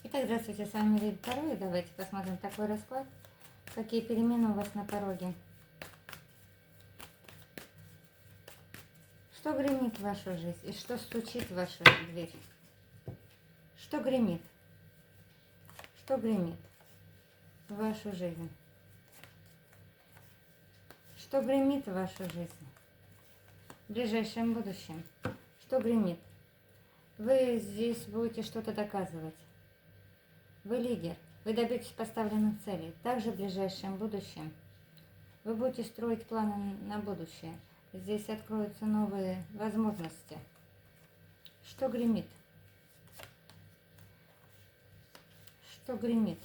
Итак, здравствуйте, с вами Лилия Таро, и давайте посмотрим такой расклад, какие перемены у вас на пороге. Что гремит в вашу жизнь и что стучит в вашу дверь? Что гремит? Что гремит в вашу жизнь? Что гремит в вашу жизнь в ближайшем будущем? Что гремит? Вы здесь будете что-то доказывать. Вы лидер. Вы добьетесь поставленных целей. Также в ближайшем будущем вы будете строить планы на будущее. Здесь откроются новые возможности. Что гремит? Что гремит?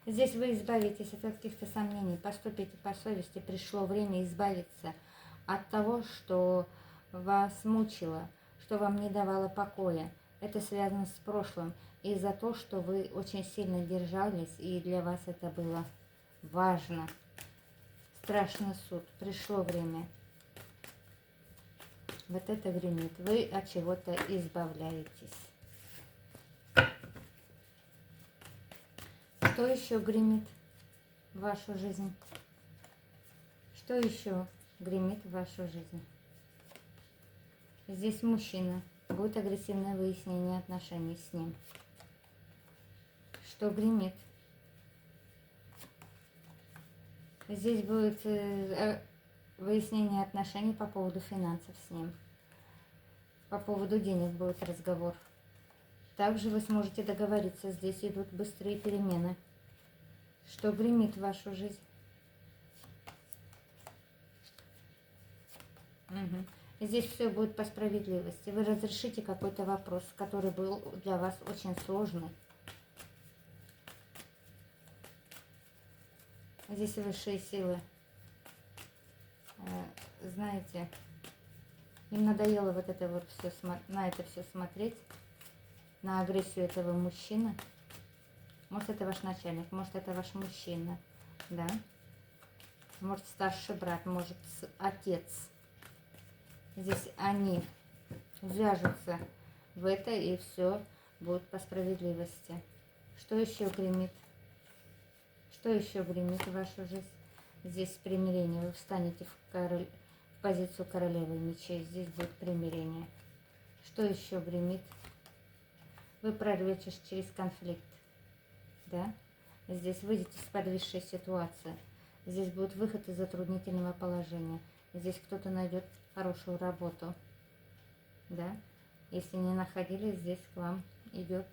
Здесь вы избавитесь от каких-то сомнений, поступите по совести. Пришло время избавиться от того, что вас мучило, что вам не давало покоя. Это связано с прошлым. И за то, что вы очень сильно держались, и для вас это было важно. Страшный суд. Пришло время. Вот это гремит. Вы от чего-то избавляетесь. Что еще гремит в вашу жизнь? Что еще гремит в вашу жизнь? Здесь мужчина. Будет агрессивное выяснение отношений с ним. Что гремит? Здесь будет выяснение отношений по поводу финансов с ним. По поводу денег будет разговор. Также вы сможете договориться. Здесь идут быстрые перемены. Что гремит в вашу жизнь? Здесь все будет по справедливости. Вы разрешите какой-то вопрос, который был для вас очень сложный. Здесь высшие силы. Знаете, им надоело вот это вот все, на это все смотреть, на агрессию этого мужчины. Может, это ваш начальник, может, это ваш мужчина, да? Может, старший брат, может, отец. Здесь они вяжутся в это, и все будет по справедливости. Что еще гремит? Что еще гремит в вашу жизнь? Здесь примирение. Вы встанете в позицию королевы мечей. Здесь будет примирение. Что еще гремит? Вы прорветесь через конфликт. Да? Здесь выйдете из подвисшей ситуации. Здесь будет выход из затруднительного положения. Здесь кто-то найдет хорошую работу. Да? Если не находили, здесь к вам идет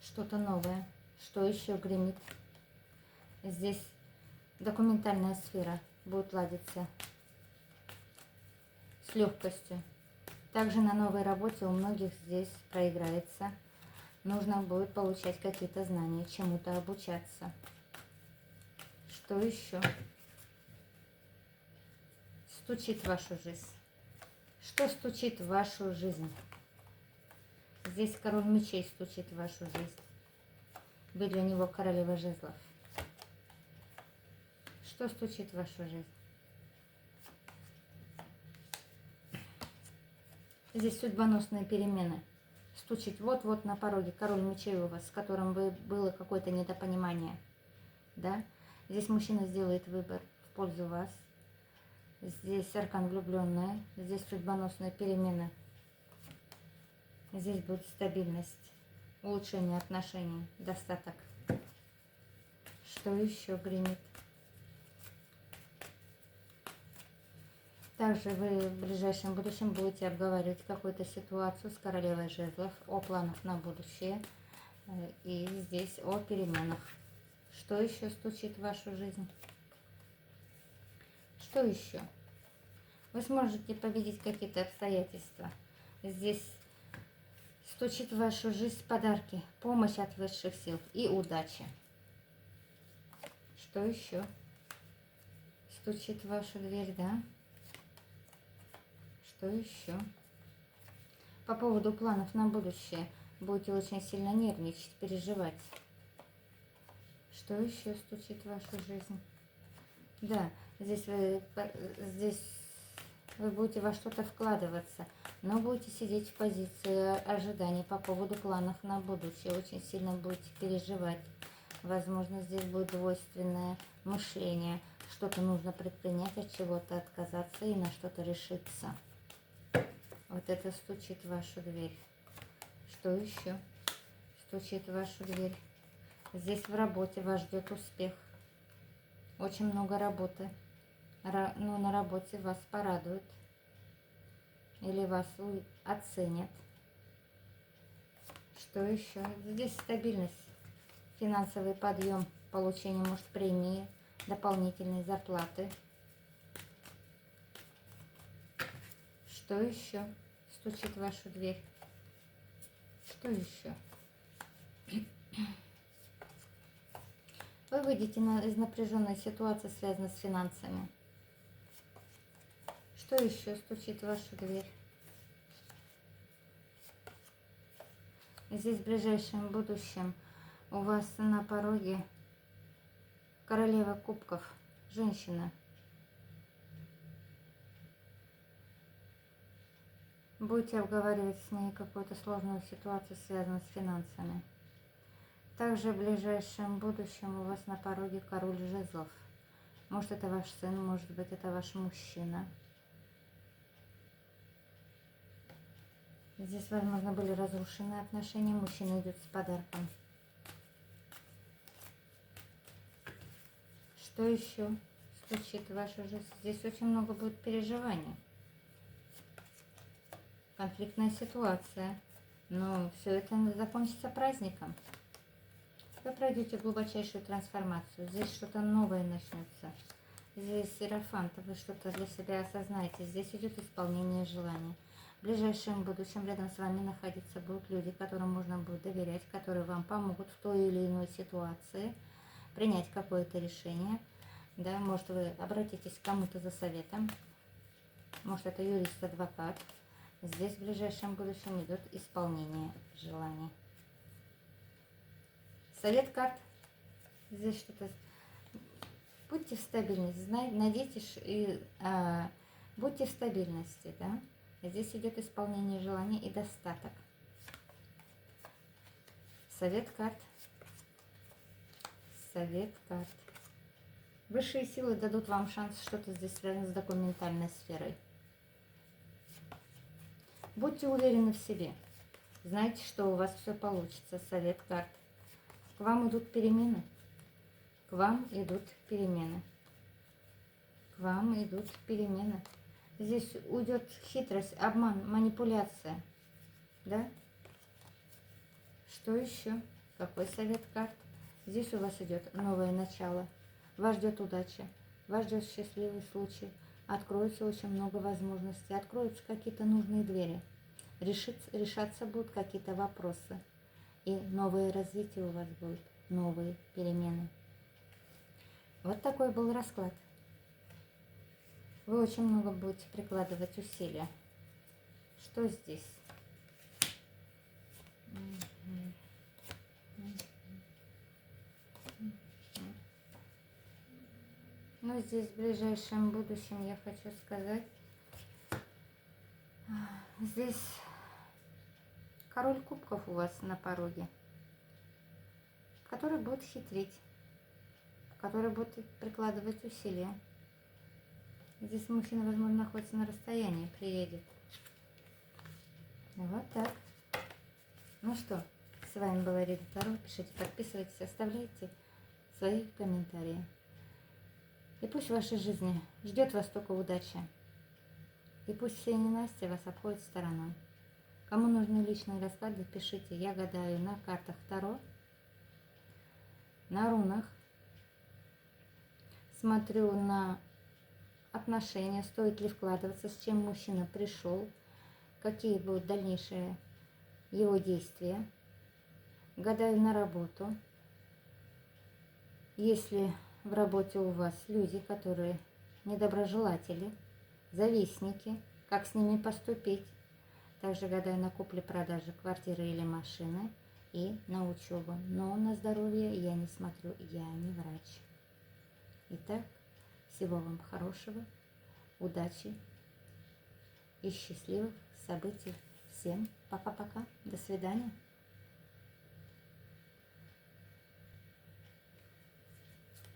что-то новое. Что еще гремит? Здесь документальная сфера будет ладиться с легкостью. Также на новой работе у многих здесь проиграется. Нужно будет получать какие-то знания, чему-то обучаться. Что еще стучит в вашу жизнь? Что стучит в вашу жизнь? Здесь король мечей стучит в вашу жизнь. Вы для него королева жезлов. Что стучит в вашу жизнь? Здесь судьбоносные перемены. Стучит вот-вот на пороге. Король мечей у вас, с которым было какое-то недопонимание. Да? Здесь мужчина сделает выбор в пользу вас. Здесь аркан влюбленная. Здесь судьбоносные перемены. Здесь будет стабильность. Улучшение отношений, достаток. Что еще гремит? Также вы в ближайшем будущем будете обговаривать какую-то ситуацию с королевой жезлов о планах на будущее. И здесь о переменах. Что еще стучит в вашу жизнь? Что еще? Вы сможете победить какие-то обстоятельства. Здесь стучит в вашу жизнь подарки, помощь от высших сил и удача. Что еще стучит в вашу дверь, да? Что еще? По поводу планов на будущее будете очень сильно нервничать, переживать. Что еще стучит в вашу жизнь? Да, здесь Вы будете во что-то вкладываться, но будете сидеть в позиции ожидания по поводу планов на будущее. Очень сильно будете переживать. Возможно, здесь будет двойственное мышление. Что-то нужно предпринять, от чего-то отказаться и на что-то решиться. Вот это стучит в вашу дверь. Что еще? Стучит в вашу дверь. Здесь в работе вас ждет успех. Очень много работы. Но на работе вас порадуют. Или вас оценят. Что еще? Здесь стабильность. Финансовый подъем. Получение, может, премии. Дополнительной зарплаты. Что еще стучит в вашу дверь? Что еще? Вы выйдете из напряженной ситуации, связанной с финансами. Что еще стучит в вашу дверь? Здесь в ближайшем будущем у вас на пороге королева кубков, женщина. Будете обговаривать с ней какую-то сложную ситуацию, связанную с финансами. Также в ближайшем будущем у вас на пороге король жезлов. Может, это ваш сын, может быть, это ваш мужчина. Здесь, возможно, были разрушены отношения. Мужчина идет с подарком. Что еще стучит в вашу жизнь? Здесь очень много будет переживаний. Конфликтная ситуация. Но все это закончится праздником. Вы пройдете глубочайшую трансформацию. Здесь что-то новое начнется. Здесь иерофант, вы что-то для себя осознаете. Здесь идет исполнение желания. В ближайшем будущем рядом с вами находиться будут люди, которым можно будет доверять, которые вам помогут в той или иной ситуации принять какое-то решение. Да, может, вы обратитесь к кому-то за советом. Может, это юрист, адвокат. Здесь в ближайшем будущем идет исполнение желаний. Совет карт. Здесь что-то. Будьте в стабильности, надейтесь и будьте в стабильности, да. Здесь идет исполнение желаний и достаток. Совет карт. Совет карт. Высшие силы дадут вам шанс, что-то здесь связано с документальной сферой. Будьте уверены в себе. Знайте, что у вас все получится. Совет карт. К вам идут перемены. К вам идут перемены. К вам идут перемены. Здесь уйдет хитрость, обман, манипуляция. Да? Что еще? Какой совет карт? Здесь у вас идет новое начало. Вас ждет удача. Вас ждет счастливый случай. Откроется очень много возможностей. Откроются какие-то нужные двери. Решаться будут какие-то вопросы. И новое развитие у вас будет. Новые перемены. Вот такой был расклад. Вы очень много будете прикладывать усилия. Что здесь? Ну, здесь в ближайшем будущем я хочу сказать. Здесь король кубков у вас на пороге, который будет хитрить, который будет прикладывать усилия. Здесь мужчина, возможно, находится на расстоянии, приедет. Вот так. Ну что, с вами была Рида Таро. Пишите, подписывайтесь, оставляйте свои комментарии. И пусть в вашей жизни ждет вас только удача. И пусть все ненастья вас обходят стороной. Кому нужны личные расклады, пишите. Я гадаю на картах Таро, на рунах. Смотрю на отношения, стоит ли вкладываться, с чем мужчина пришел, какие будут дальнейшие его действия. Гадаю на работу. Если в работе у вас люди, которые недоброжелатели, завистники, как с ними поступить. Также гадаю на купле-продаже квартиры или машины и на учебу. Но на здоровье я не смотрю, я не врач. Итак, всего вам хорошего, удачи и счастливых событий. Всем пока-пока. До свидания.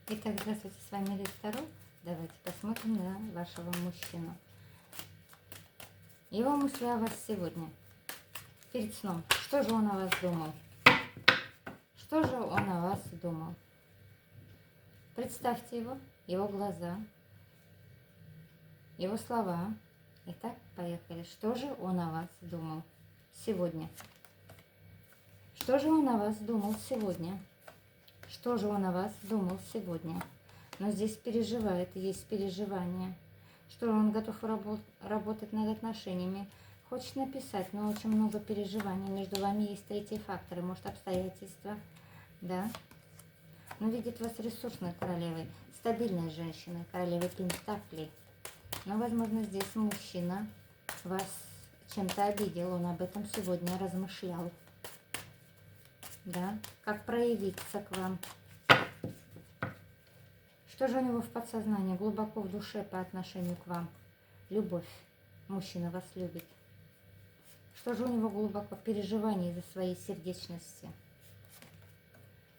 Итак, здравствуйте, с вами Лиз Таро. Давайте посмотрим на вашего мужчину. Его мысли о вас сегодня. Перед сном. Что же он о вас думал? Что же он о вас думал? Представьте его глаза, его слова. Итак, поехали. Что же он о вас думал сегодня? Что же он о вас думал сегодня? Что же он о вас думал сегодня? Но здесь переживает, есть переживание. Что он готов работать над отношениями. Хочет написать, но очень много переживаний. Между вами есть третьи факторы, может, обстоятельства. Да? Но видит вас ресурсной королевой, стабильной женщиной, королевой пентаклей. Но, возможно, здесь мужчина вас чем-то обидел. Он об этом сегодня размышлял. Да? Как проявиться к вам. Что же у него в подсознании, глубоко в душе по отношению к вам? Любовь. Мужчина вас любит. Что же у него глубоко переживание из-за своей сердечности?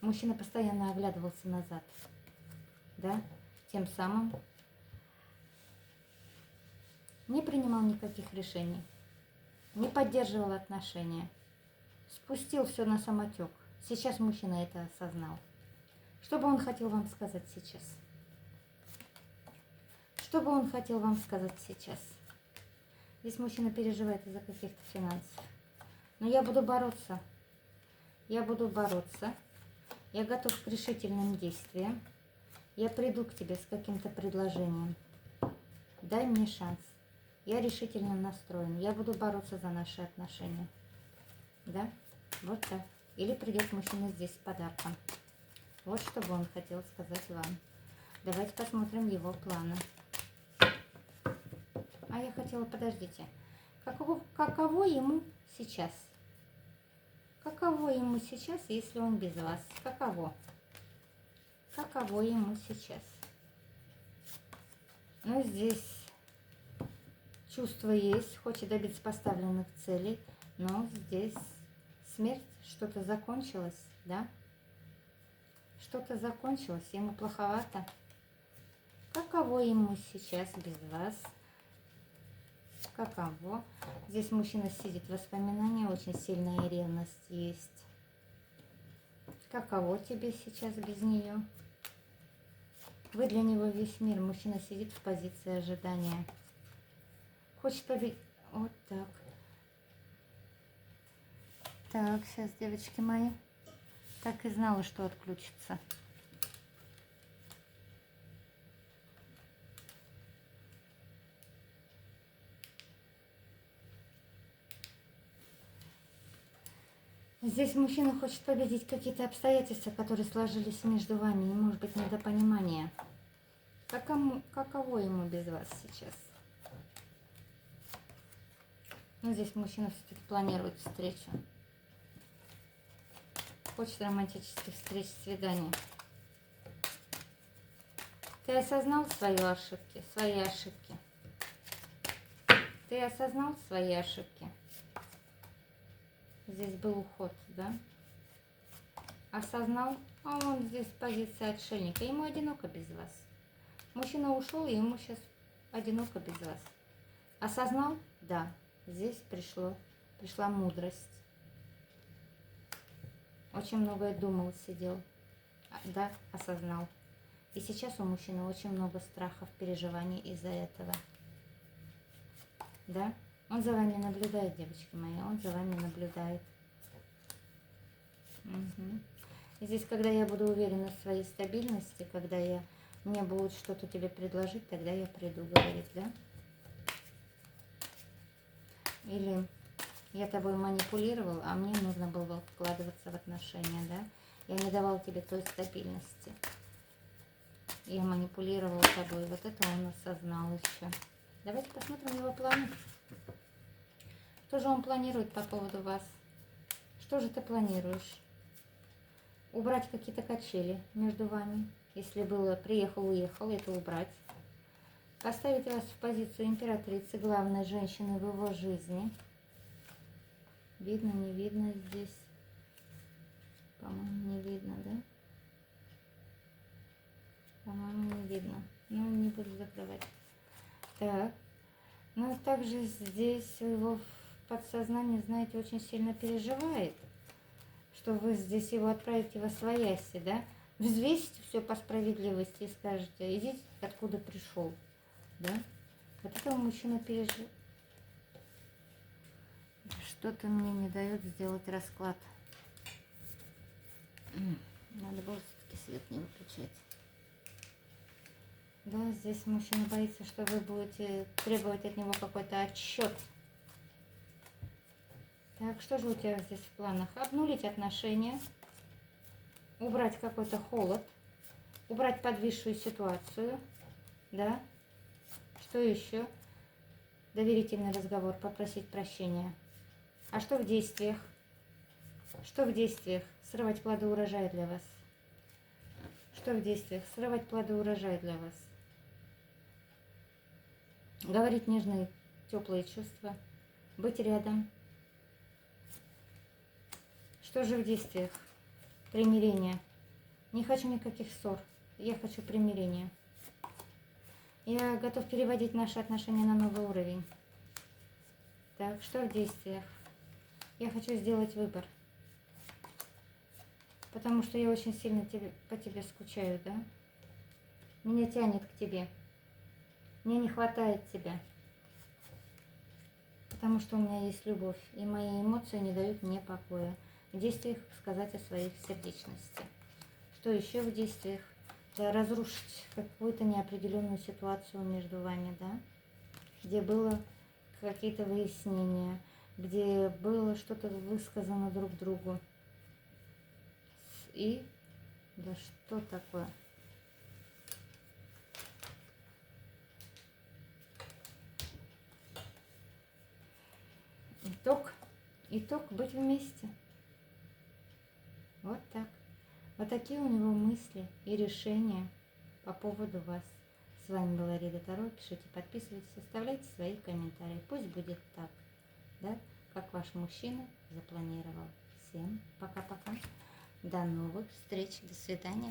Мужчина постоянно оглядывался назад. Да? Тем самым не принимал никаких решений. Не поддерживал отношения. Спустил все на самотек. Сейчас мужчина это осознал. Что бы он хотел вам сказать сейчас? Что бы он хотел вам сказать сейчас? Здесь мужчина переживает из-за каких-то финансов. Но я буду бороться. Я буду бороться. Я готов к решительным действиям. Я приду к тебе с каким-то предложением. Дай мне шанс. Я решительно настроен. Я буду бороться за наши отношения. Да? Вот так. Или придет мужчина здесь с подарком. Вот что бы он хотел сказать вам. Давайте посмотрим его планы. А я хотела, подождите. Каково ему сейчас? Каково ему сейчас, если он без вас? Каково? Каково ему сейчас? Ну, здесь чувство есть, хочет добиться поставленных целей, но здесь смерть, что-то закончилось, да? Что-то закончилось, ему плоховато. Каково ему сейчас без вас? Каково? Здесь мужчина сидит, воспоминания, очень сильная ревность есть. Каково тебе сейчас без нее? Вы для него весь мир. Мужчина сидит в позиции ожидания. Хочет победить. Вот так. Так, сейчас, девочки мои. Так и знала, что отключится. Здесь мужчина хочет победить какие-то обстоятельства, которые сложились между вами, и, может быть, недопонимание. Каково ему без вас сейчас? Ну, здесь мужчина все-таки планирует встречу. Хочет романтических встреч, свиданий. Ты осознал свои ошибки? Ты осознал свои ошибки? Здесь был уход, да? Осознал? А он здесь позиция отшельника. Ему одиноко без вас. Мужчина ушел, и ему сейчас одиноко без вас. Осознал? Да. Здесь пришла мудрость. Очень многое думал, сидел. Да, осознал. И сейчас у мужчины очень много страхов, переживаний из-за этого. Да? Он за вами наблюдает, девочки мои. Он за вами наблюдает. Угу. И здесь, когда я буду уверена в своей стабильности, когда мне будут что-то тебе предложить, тогда я приду, говорит, да? Или я тобой манипулировал, а мне нужно было вкладываться в отношения, да? Я не давал тебе той стабильности. Я манипулировал тобой. Вот это он осознал еще. Давайте посмотрим его планы. Что же он планирует по поводу вас? Что же ты планируешь? Убрать какие-то качели между вами. Если было приехал-уехал, это убрать. Поставить вас в позицию императрицы, главной женщины в его жизни. Видно, не видно здесь? По-моему, не видно, да? По-моему, не видно. Ну, не буду закрывать. Так. Ну, также здесь его подсознание, знаете, очень сильно переживает, что вы здесь его отправите во свояси, да? Взвесите все по справедливости и скажете, идите, откуда пришел, да? Вот этого мужчина переживает. Что-то мне не дает сделать расклад. Надо было все-таки свет не выключать. Да, здесь мужчина боится, что вы будете требовать от него какой-то отчет. Так, что же у тебя здесь в планах? Обнулить отношения, убрать какой-то холод, убрать подвисшую ситуацию, да? Что еще? Доверительный разговор, попросить прощения. А что в действиях? Что в действиях? Срывать плоды урожая для вас. Что в действиях? Срывать плоды урожая для вас. Говорить нежные, теплые чувства. Быть рядом. Что же в действиях? Примирение. Не хочу никаких ссор. Я хочу примирения. Я готов переводить наши отношения на новый уровень. Так, что в действиях? Я хочу сделать выбор. Потому что я очень сильно по тебе скучаю, да? Меня тянет к тебе. Мне не хватает тебя. Потому что у меня есть любовь. И мои эмоции не дают мне покоя. В действиях сказать о своей сердечности. Что еще в действиях? Да, разрушить какую-то неопределенную ситуацию между вами, да? Где было какие-то выяснения, где было что-то высказано друг другу. И, да что такое? Итог быть вместе. Вот так. Вот такие у него мысли и решения по поводу вас. С вами была Рида Таро. Пишите, подписывайтесь, оставляйте свои комментарии. Пусть будет так, да, как ваш мужчина запланировал. Всем пока-пока. До новых встреч. До свидания.